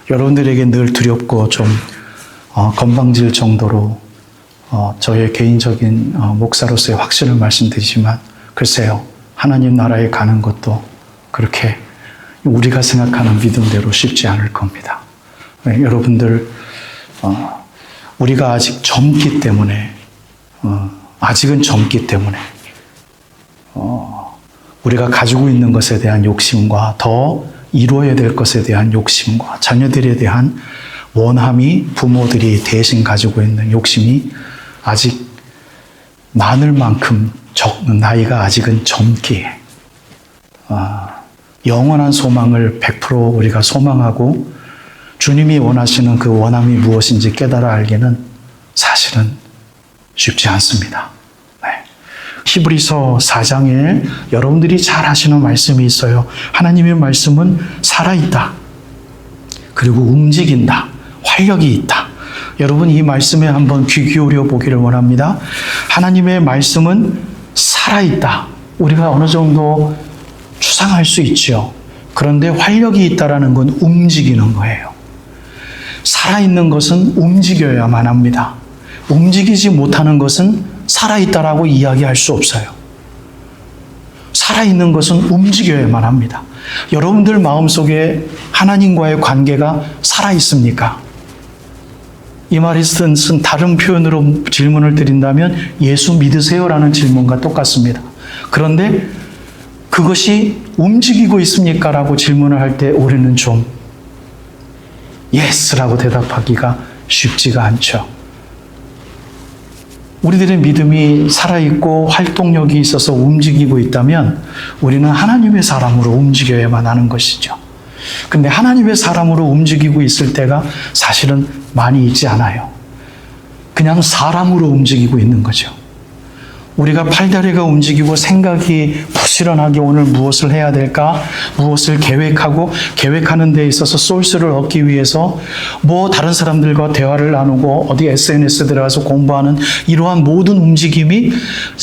여러분들에게 늘 두렵고 좀 건방질 정도로 저의 개인적인 목사로서의 확신을 말씀드리지만 글쎄요, 하나님 나라에 가는 것도 그렇게 우리가 생각하는 믿음대로 쉽지 않을 겁니다. 여러분들 우리가 아직 젊기 때문에 아직은 젊기 때문에 우리가 가지고 있는 것에 대한 욕심과 더 이루어야 될 것에 대한 욕심과 자녀들에 대한 원함이 부모들이 대신 가지고 있는 욕심이 아직 많을 만큼 나이가 아직은 젊기에 영원한 소망을 100% 우리가 소망하고 주님이 원하시는 그 원함이 무엇인지 깨달아 알기는 사실은 쉽지 않습니다. 네. 히브리서 4장에 여러분들이 잘 아시는 말씀이 있어요. 하나님의 말씀은 살아있다. 그리고 움직인다. 활력이 있다. 여러분 이 말씀에 한번 귀 기울여 보기를 원합니다. 하나님의 말씀은 살아있다. 우리가 어느 정도 추상할 수 있죠. 그런데 활력이 있다라는 건 움직이는 거예요. 살아있는 것은 움직여야만 합니다. 움직이지 못하는 것은 살아있다라고 이야기할 수 없어요. 살아있는 것은 움직여야만 합니다. 여러분들 마음속에 하나님과의 관계가 살아있습니까? 이 말이 쓴 다른 표현으로 질문을 드린다면 예수 믿으세요라는 질문과 똑같습니다. 그런데 그것이 움직이고 있습니까? 라고 질문을 할 때 우리는 좀 예스라고 대답하기가 쉽지가 않죠. 우리들의 믿음이 살아있고 활동력이 있어서 움직이고 있다면 우리는 하나님의 사람으로 움직여야만 하는 것이죠. 근데 하나님의 사람으로 움직이고 있을 때가 사실은 많이 있지 않아요. 그냥 사람으로 움직이고 있는 거죠. 우리가 팔다리가 움직이고 생각이 부지런하게 오늘 무엇을 해야 될까? 무엇을 계획하고 계획하는 데 있어서 소스를 얻기 위해서 다른 사람들과 대화를 나누고 어디 SNS 들어가서 공부하는 이러한 모든 움직임이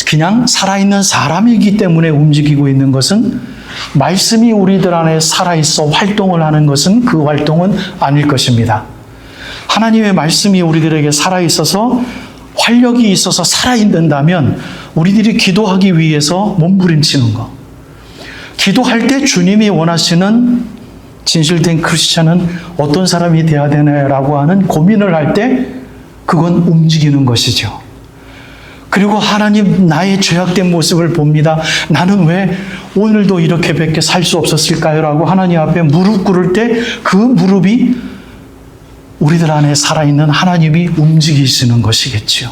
그냥 살아있는 사람이기 때문에 움직이고 있는 것은 말씀이 우리들 안에 살아있어 활동을 하는 것은 그 활동은 아닐 것입니다. 하나님의 말씀이 우리들에게 살아있어서 활력이 있어서 살아있는다면 우리들이 기도하기 위해서 몸부림치는 거. 기도할 때 주님이 원하시는 진실된 크리스찬은 어떤 사람이 되어야 되나라고 하는 고민을 할 때 그건 움직이는 것이죠. 그리고 하나님 나의 죄악된 모습을 봅니다. 나는 왜 오늘도 이렇게밖에 살 수 없었을까요? 라고 하나님 앞에 무릎 꿇을 때 그 무릎이 우리들 안에 살아있는 하나님이 움직이시는 것이겠지요.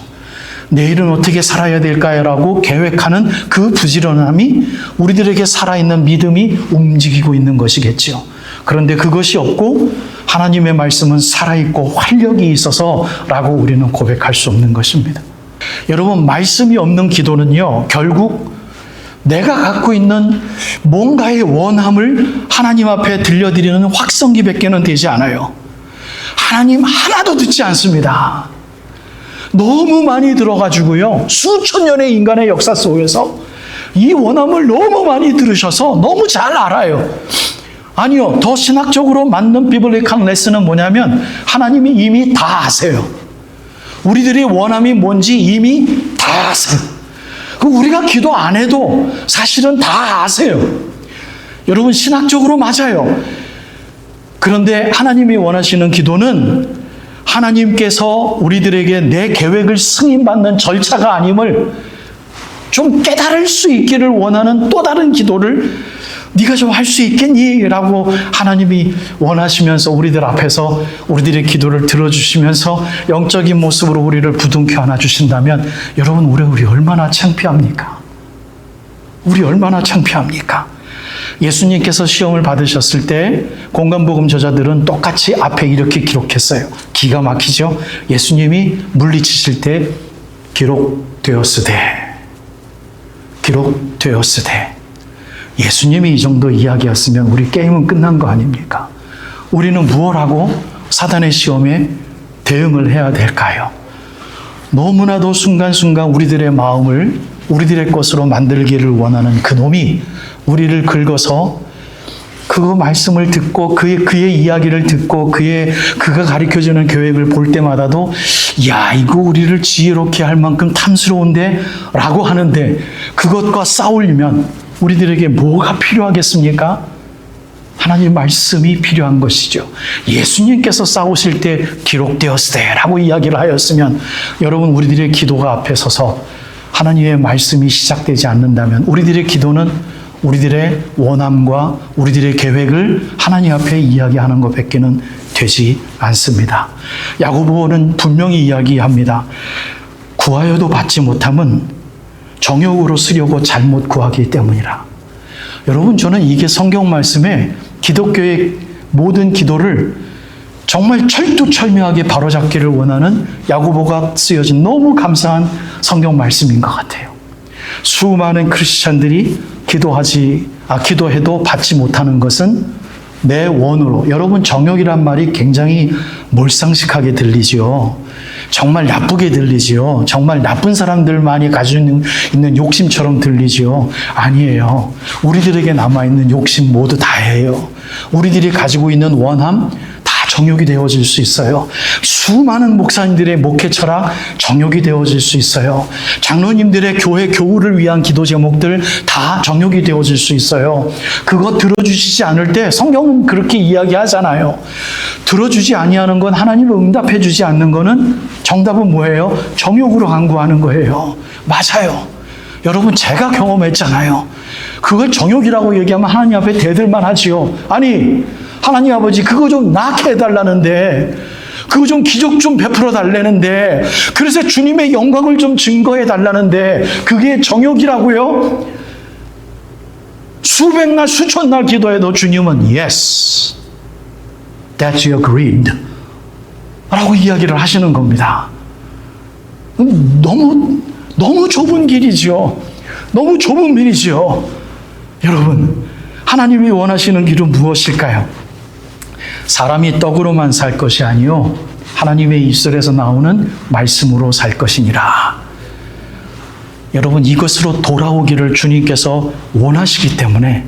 내일은 어떻게 살아야 될까요? 라고 계획하는 그 부지런함이 우리들에게 살아있는 믿음이 움직이고 있는 것이겠지요. 그런데 그것이 없고 하나님의 말씀은 살아있고 활력이 있어서 라고 우리는 고백할 수 없는 것입니다. 여러분, 말씀이 없는 기도는요, 결국 내가 갖고 있는 뭔가의 원함을 하나님 앞에 들려드리는 확성기밖에는 되지 않아요. 하나님 하나도 듣지 않습니다. 너무 많이 들어가지고요, 수천 년의 인간의 역사 속에서 이 원함을 너무 많이 들으셔서 너무 잘 알아요. 아니요, 더 신학적으로 맞는 비블리컬 레슨은 뭐냐면 하나님이 이미 다 아세요. 우리들의 원함이 뭔지 이미 다 아세요. 우리가 기도 안 해도 사실은 다 아세요. 여러분, 신학적으로 맞아요. 그런데 하나님이 원하시는 기도는 하나님께서 우리들에게 내 계획을 승인받는 절차가 아님을 좀 깨달을 수 있기를 원하는 또 다른 기도를 네가 좀 할 수 있겠니? 라고 하나님이 원하시면서 우리들 앞에서 우리들의 기도를 들어주시면서 영적인 모습으로 우리를 부둥켜 안아주신다면 여러분, 우리 얼마나 창피합니까? 우리 얼마나 창피합니까? 예수님께서 시험을 받으셨을 때 공간복음 저자들은 똑같이 앞에 이렇게 기록했어요. 기가 막히죠? 예수님이 물리치실 때 기록되었으되 예수님이 이 정도 이야기였으면 우리 게임은 끝난 거 아닙니까? 우리는 무엇 하고 사단의 시험에 대응을 해야 될까요? 너무나도 순간순간 우리들의 마음을 우리들의 것으로 만들기를 원하는 그놈이 우리를 긁어서 그 말씀을 듣고 그의 이야기를 듣고 그가 가르쳐주는 교획을 볼 때마다도 야, 이거 우리를 지혜롭게 할 만큼 탐스러운데 라고 하는데 그것과 싸우려면 우리들에게 뭐가 필요하겠습니까? 하나님의 말씀이 필요한 것이죠. 예수님께서 싸우실 때 기록되었으되 라고 이야기를 하였으면 여러분 우리들의 기도가 앞에 서서 하나님의 말씀이 시작되지 않는다면 우리들의 기도는 우리들의 원함과 우리들의 계획을 하나님 앞에 이야기하는 것밖에는 되지 않습니다. 야고보는 분명히 이야기합니다. 구하여도 받지 못함은 정욕으로 쓰려고 잘못 구하기 때문이라. 여러분 저는 이게 성경 말씀에 기독교의 모든 기도를 정말 철두철미하게 바로잡기를 원하는 야고보가 쓰여진 너무 감사한 성경 말씀인 것 같아요. 수많은 크리스찬들이 기도해도 받지 못하는 것은 내 원으로. 여러분 정욕이란 말이 굉장히 몰상식하게 들리지요. 정말 나쁘게 들리지요. 정말 나쁜 사람들만이 가지고 있는 욕심처럼 들리지요. 아니에요. 우리들에게 남아있는 욕심 모두 다예요. 우리들이 가지고 있는 원함 다 정욕이 되어질 수 있어요. 수많은 목사님들의 목회 철학 정욕이 되어질 수 있어요. 장로님들의 교회 교우를 위한 기도 제목들 다 정욕이 되어질 수 있어요. 그거 들어주시지 않을 때 성경은 그렇게 이야기하잖아요. 들어주지 아니하는 건 하나님을 응답해 주지 않는 거는 정답은 뭐예요? 정욕으로 간구하는 거예요. 맞아요. 여러분 제가 경험했잖아요. 그걸 정욕이라고 얘기하면 하나님 앞에 대들만 하지요. 아니 하나님 아버지 그거 좀 낫게 해달라는데 그거 좀 기적 좀 베풀어 달라는데 그래서 주님의 영광을 좀 증거해 달라는데 그게 정욕이라고요? 수백 날 수천 날 기도해도 주님은 Yes, that's your greed 라고 이야기를 하시는 겁니다. 너무 좁은 길이죠. 너무 좁은 길이죠. 여러분 하나님이 원하시는 길은 무엇일까요? 사람이 떡으로만 살 것이 아니요 하나님의 입술에서 나오는 말씀으로 살 것이니라. 여러분 이것으로 돌아오기를 주님께서 원하시기 때문에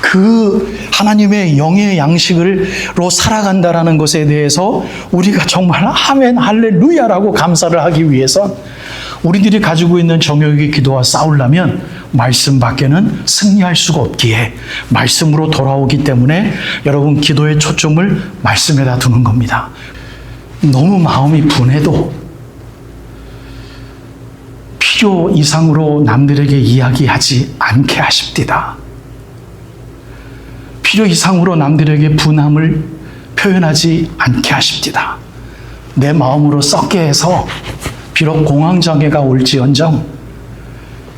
그 하나님의 영의 양식으로 살아간다라는 것에 대해서 우리가 정말 아멘 할렐루야라고 감사를 하기 위해서 우리들이 가지고 있는 정욕의 기도와 싸우려면 말씀 밖에는 승리할 수가 없기에 말씀으로 돌아오기 때문에 여러분 기도의 초점을 말씀에다 두는 겁니다. 너무 마음이 분해도 필요 이상으로 남들에게 이야기하지 않게 하십니다. 필요 이상으로 남들에게 분함을 표현하지 않게 하십니다. 내 마음으로 썩게 해서 비록 공황장애가 올지언정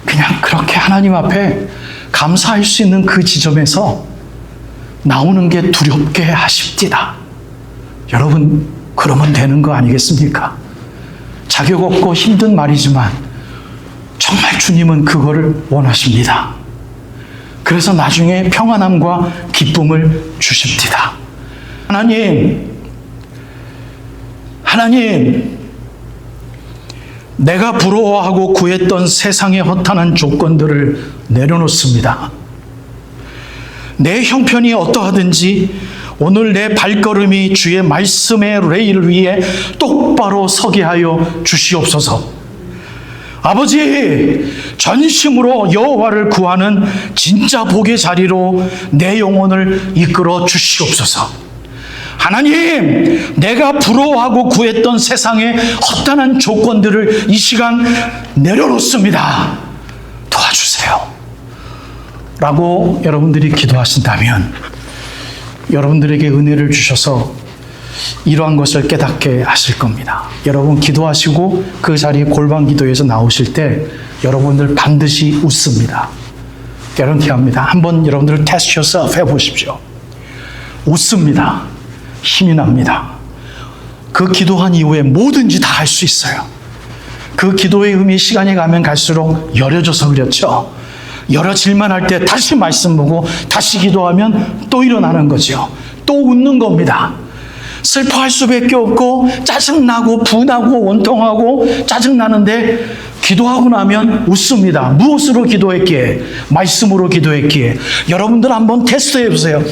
그냥 그렇게 하나님 앞에 감사할 수 있는 그 지점에서 나오는 게 두렵게 하십니다. 여러분 그러면 되는 거 아니겠습니까? 자격 없고 힘든 말이지만 정말 주님은 그거를 원하십니다. 그래서 나중에 평안함과 기쁨을 주십니다. 하나님, 내가 부러워하고 구했던 세상의 허탄한 조건들을 내려놓습니다. 내 형편이 어떠하든지 오늘 내 발걸음이 주의 말씀의 레일 위에 똑바로 서게 하여 주시옵소서. 아버지, 전심으로 여호와를 구하는 진짜 복의 자리로 내 영혼을 이끌어 주시옵소서. 하나님, 내가 부러워하고 구했던 세상의 허탄한 조건들을 이 시간 내려놓습니다. 도와주세요. 라고 여러분들이 기도하신다면 여러분들에게 은혜를 주셔서 이러한 것을 깨닫게 하실 겁니다. 여러분 기도하시고 그 자리 골방 기도에서 나오실 때 여러분들 반드시 웃습니다. 개런티합니다. 한번 여러분들 test yourself 해보십시오. 웃습니다. 힘이 납니다. 그 기도한 이후에 뭐든지 다 할 수 있어요. 그 기도의 의미 시간이 가면 갈수록 여려져서 그렇죠. 여려질만 할 때 다시 말씀 보고 다시 기도하면 또 일어나는 거죠. 또 웃는 겁니다. 슬퍼할 수밖에 없고 짜증나고 분하고 원통하고 짜증나는데 기도하고 나면 웃습니다. 무엇으로 기도했기에? 말씀으로 기도했기에. 여러분들 한번 테스트해 보세요.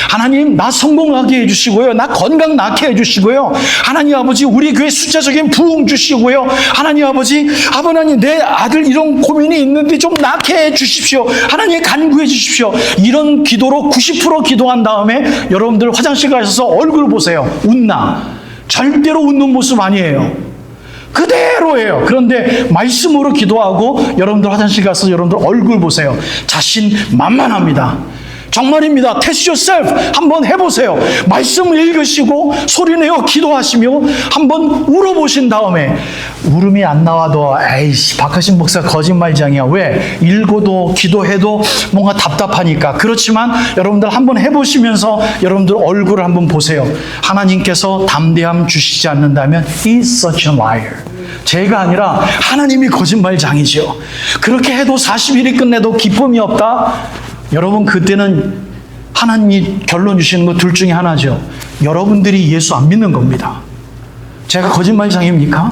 하나님, 나 성공하게 해주시고요. 나 건강 낳게 해주시고요. 하나님 아버지, 우리 교회 숫자적인 부흥 주시고요. 하나님 아버지, 하나님 내 아들 이런 고민이 있는데 좀 낳게 해주십시오. 하나님 간구해 주십시오. 이런 기도로 90% 기도한 다음에 여러분들 화장실 가셔서 얼굴 보세요. 웃나? 절대로 웃는 모습 아니에요. 그대로예요. 그런데 말씀으로 기도하고 여러분들 화장실 가서 여러분들 얼굴 보세요. 자신 만만합니다. 정말입니다. Test yourself. 한번 해보세요. 말씀을 읽으시고 소리내어 기도하시며 한번 울어보신 다음에 울음이 안 나와도 에이씨 박하신 목사 거짓말장이야. 왜? 읽어도 기도해도 뭔가 답답하니까. 그렇지만 여러분들 한번 해보시면서 여러분들 얼굴을 한번 보세요. 하나님께서 담대함 주시지 않는다면 He's such a liar. 제가 아니라 하나님이 거짓말장이죠. 그렇게 해도 40일이 끝내도 기쁨이 없다? 여러분, 그때는 하나님이 결론 주시는 거 둘 중에 하나죠. 여러분들이 예수 안 믿는 겁니다. 제가 거짓말장입니까?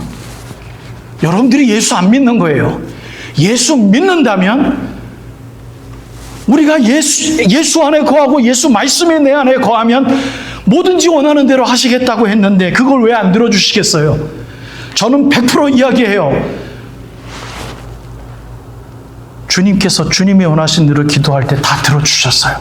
여러분들이 예수 안 믿는 거예요. 예수 믿는다면 우리가 예수 안에 거하고 예수 말씀이 내 안에 거하면 뭐든지 원하는 대로 하시겠다고 했는데 그걸 왜 안 들어주시겠어요? 저는 100% 이야기해요. 주님께서 주님이 원하신 대로 기도할 때 다 들어주셨어요.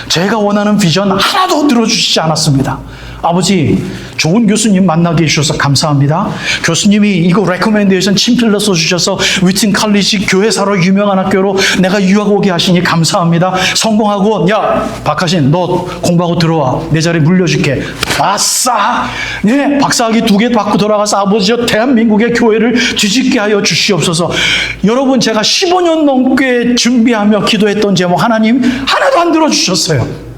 제가 원하는 비전 하나도 들어주시지 않았습니다. 아버지, 좋은 교수님 만나게 해주셔서 감사합니다. 교수님이 이거 레코멘데이션 친필로 써주셔서 위튼 칼리지 교회사로 유명한 학교로 내가 유학 오게 하시니 감사합니다. 성공하고, 야, 박하신, 너 공부하고 들어와. 내 자리 물려줄게. 아싸! 네, 박사학위 2개 받고 돌아가서 아버지여 대한민국의 교회를 뒤집게 하여 주시옵소서. 여러분, 제가 15년 넘게 준비하며 기도했던 제목 하나님 하나도 안 들어주셨어요.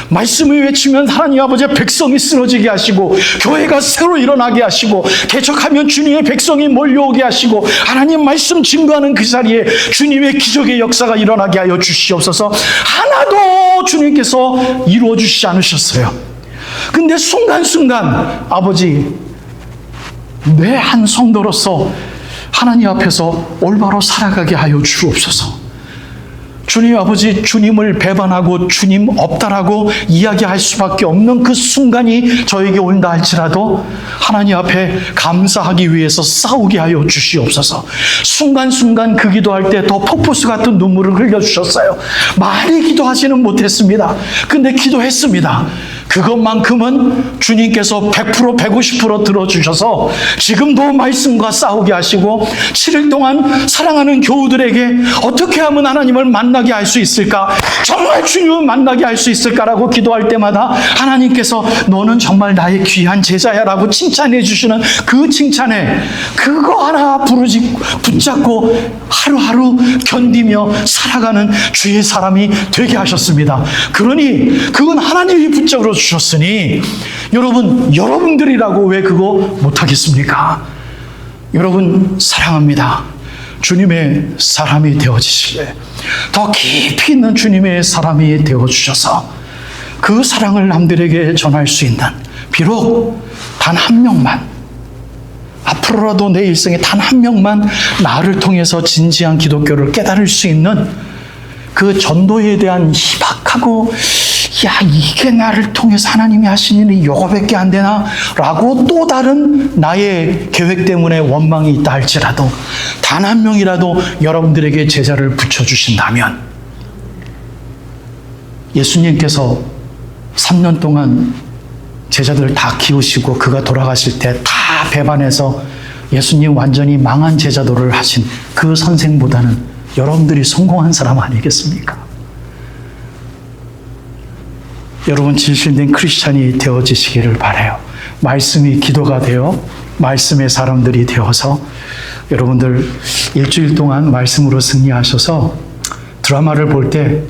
말씀을 외치면 하나님 아버지의 백성이 쓰러지게 하시고 교회가 새로 일어나게 하시고 개척하면 주님의 백성이 몰려오게 하시고 하나님 말씀 증거하는 그 자리에 주님의 기적의 역사가 일어나게 하여 주시옵소서. 하나도 주님께서 이루어 주시지 않으셨어요. 근데 순간순간 아버지, 내 한 성도로서 하나님 앞에서 올바로 살아가게 하여 주옵소서. 주님 아버지, 주님을 배반하고 주님 없다라고 이야기할 수밖에 없는 그 순간이 저에게 온다 할지라도 하나님 앞에 감사하기 위해서 싸우게 하여 주시옵소서. 순간순간 그 기도할 때 더 폭포수 같은 눈물을 흘려주셨어요. 많이 기도하지는 못했습니다. 근데 기도했습니다. 그것만큼은 주님께서 100% 150% 들어주셔서 지금도 말씀과 싸우게 하시고 7일 동안 사랑하는 교우들에게 어떻게 하면 하나님을 만나게 할 수 있을까? 정말 주님을 만나게 할 수 있을까라고 기도할 때마다 하나님께서 너는 정말 나의 귀한 제자야 라고 칭찬해 주시는 그 칭찬에 그거 하나 붙잡고 하루하루 견디며 살아가는 주의 사람이 되게 하셨습니다. 그러니 그건 하나님이 붙잡아 주셨으니 여러분, 여러분들이라고 왜 그거 못하겠습니까? 여러분 사랑합니다. 주님의 사람이 되어지시게 더 깊이 있는 주님의 사람이 되어주셔서 그 사랑을 남들에게 전할 수 있는, 비록 단 한 명만, 앞으로라도 내 일생에 단 한 명만 나를 통해서 진지한 기독교를 깨달을 수 있는 그 전도에 대한 희박하고 야, 이게 나를 통해서 하나님이 하신 일이 요거밖에 안 되나? 라고 또 다른 나의 계획 때문에 원망이 있다 할지라도 단 한 명이라도 여러분들에게 제자를 붙여주신다면 예수님께서 3년 동안 제자들을 다 키우시고 그가 돌아가실 때 다 배반해서 예수님 완전히 망한 제자도를 하신 그 선생보다는 여러분들이 성공한 사람 아니겠습니까? 여러분 진실된 크리스찬이 되어지시기를 바라요. 말씀이 기도가 되어 말씀의 사람들이 되어서 여러분들 일주일 동안 말씀으로 승리하셔서 드라마를 볼 때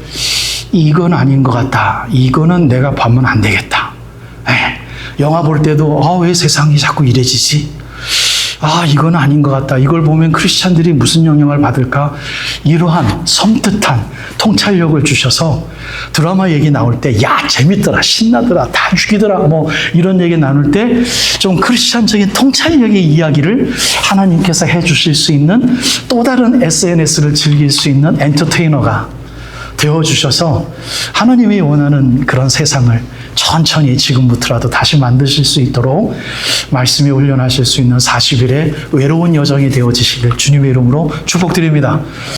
이건 아닌 것 같다. 이거는 내가 보면 안 되겠다. 영화 볼 때도 왜 세상이 자꾸 이래지지? 이건 아닌 것 같다. 이걸 보면 크리스찬들이 무슨 영향을 받을까? 이러한 섬뜩한 통찰력을 주셔서 드라마 얘기 나올 때, 야, 재밌더라, 신나더라, 다 죽이더라, 뭐 이런 얘기 나눌 때 좀 크리스찬적인 통찰력의 이야기를 하나님께서 해주실 수 있는 또 다른 SNS를 즐길 수 있는 엔터테이너가 되어주셔서 하나님이 원하는 그런 세상을 천천히 지금부터라도 다시 만드실 수 있도록 말씀에 훈련하실 수 있는 40일의 외로운 여정이 되어지시길 주님의 이름으로 축복드립니다.